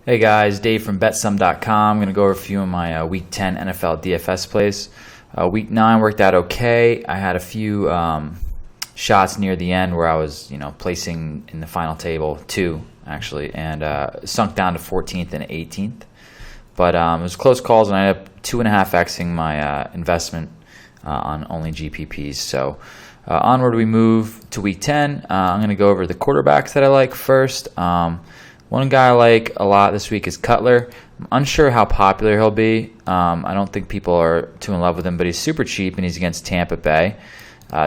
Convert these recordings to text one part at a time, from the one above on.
Hey guys, Dave from betsum.com. I'm going to go over a few of my Week 10 NFL DFS plays. Week 9 worked out okay. I had a few shots near the end where I was, placing in the final table, 2 actually, and sunk down to 14th and 18th. But it was close calls, and I ended up 2.5xing my investment on only GPPs. So onward we move to Week 10. I'm going to go over the quarterbacks that I like first. One guy I like a lot this week is Cutler. I'm unsure how popular he'll be. I don't think people are too in love with him, but he's super cheap, and he's against Tampa Bay.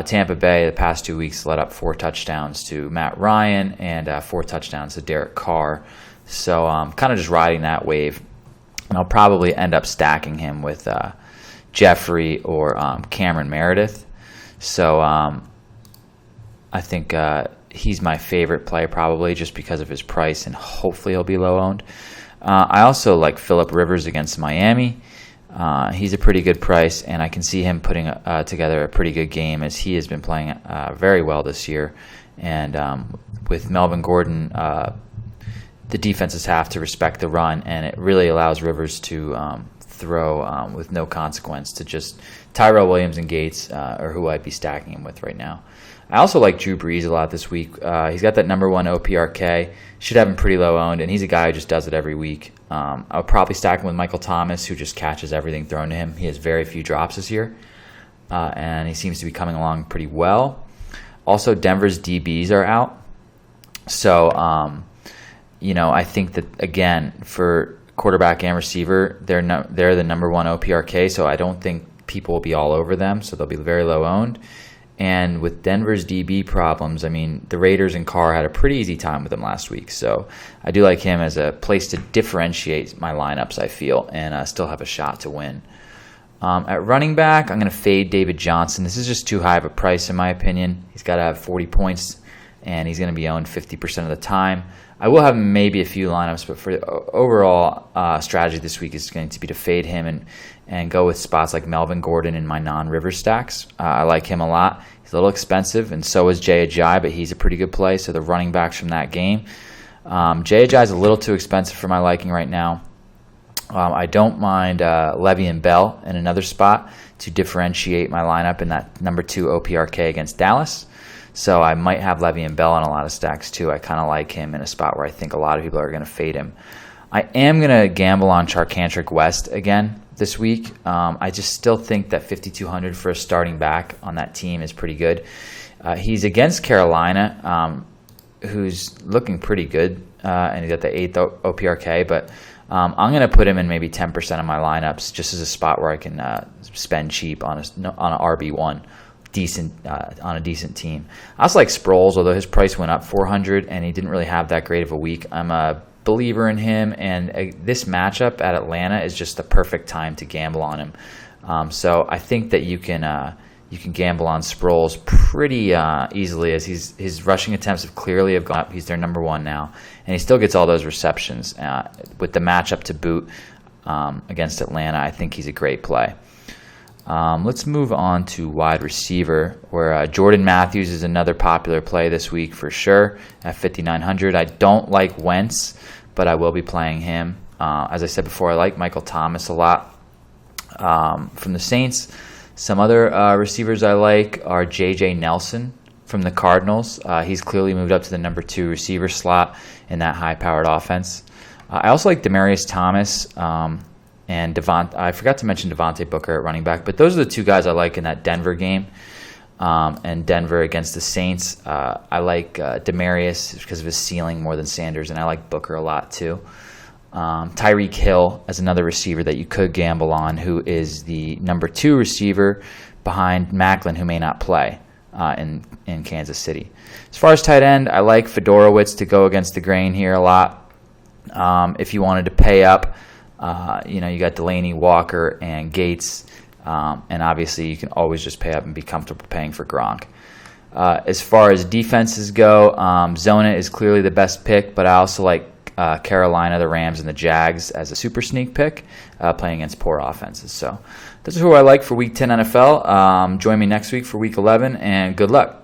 Tampa Bay, the past 2 weeks, let up 4 touchdowns to Matt Ryan and 4 touchdowns to Derek Carr. So I'm kind of just riding that wave. And I'll probably end up stacking him with Jeffrey or Cameron Meredith. So I think he's my favorite play probably just because of his price, and hopefully he'll be low owned. I also like Phillip Rivers against Miami. He's a pretty good price, and I can see him putting together a pretty good game as he has been playing very well this year. And with Melvin Gordon, the defenses have to respect the run, and it really allows Rivers to throw with no consequence to just Tyrell Williams and Gates, or who I'd be stacking him with right now. I also like Drew Brees a lot this week. He's got that number 1 OPRK. Should have him pretty low owned, and he's a guy who just does it every week. I'll probably stack him with Michael Thomas, who just catches everything thrown to him. He has very few drops this year, and he seems to be coming along pretty well. Also, Denver's DBs are out. So, I think that, again, for quarterback and receiver, they're the number 1 OPRK, so I don't think people will be all over them, so they'll be very low owned. And with Denver's DB problems, the Raiders and Carr had a pretty easy time with him last week. So I do like him as a place to differentiate my lineups, I feel, and still have a shot to win. At running back, I'm going to fade David Johnson. This is just too high of a price, in my opinion. He's got to have 40 points, and he's going to be owned 50% of the time. I will have maybe a few lineups, but for the overall strategy this week is going to be to fade him and go with spots like Melvin Gordon in my non-River stacks. I like him a lot. He's a little expensive, and so is Jay Ajayi, but he's a pretty good play, so the running backs from that game. Jay Ajayi is a little too expensive for my liking right now. I don't mind Le'Veon Bell in another spot to differentiate my lineup in that number 2 OPRK against Dallas. So I might have Le'Veon Bell on a lot of stacks too. I kind of like him in a spot where I think a lot of people are going to fade him. I am going to gamble on Charkantrick West again this week. I just still think that 5,200 for a starting back on that team is pretty good. He's against Carolina, who's looking pretty good, and he's got the 8th OPRK, but I'm going to put him in maybe 10% of my lineups just as a spot where I can spend cheap on an RB1. On a decent team. I also like Sproles, although his price went up 400 and he didn't really have that great of a week. I'm a believer in him, and this matchup at Atlanta is just the perfect time to gamble on him. So I think that you can gamble on Sproles pretty easily, as his rushing attempts have clearly gone up. He's their number 1 now, and he still gets all those receptions. With the matchup to boot against Atlanta, I think he's a great play. Let's move on to wide receiver, where Jordan Matthews is another popular play this week for sure at 5,900. I don't like Wentz, but I will be playing him. As I said before, I like Michael Thomas a lot from the Saints. Some other receivers I like are J.J. Nelson from the Cardinals. He's clearly moved up to the number 2 receiver slot in that high-powered offense. I also like Demaryius Thomas. And I forgot to mention Devontae Booker at running back, but those are the 2 guys I like in that Denver game. And Denver against the Saints, I like Demaryius because of his ceiling more than Sanders, and I like Booker a lot too. Tyreek Hill as another receiver that you could gamble on, who is the number 2 receiver behind Macklin, who may not play in Kansas City. As far as tight end, I like Fedorowicz to go against the grain here a lot. If you wanted to pay up, you got Delaney, Walker, and Gates, and obviously you can always just pay up and be comfortable paying for Gronk. As far as defenses go, Zona is clearly the best pick, but I also like Carolina, the Rams, and the Jags as a super sneak pick, playing against poor offenses. So those are who I like for Week 10 NFL. Join me next week for Week 11, and good luck.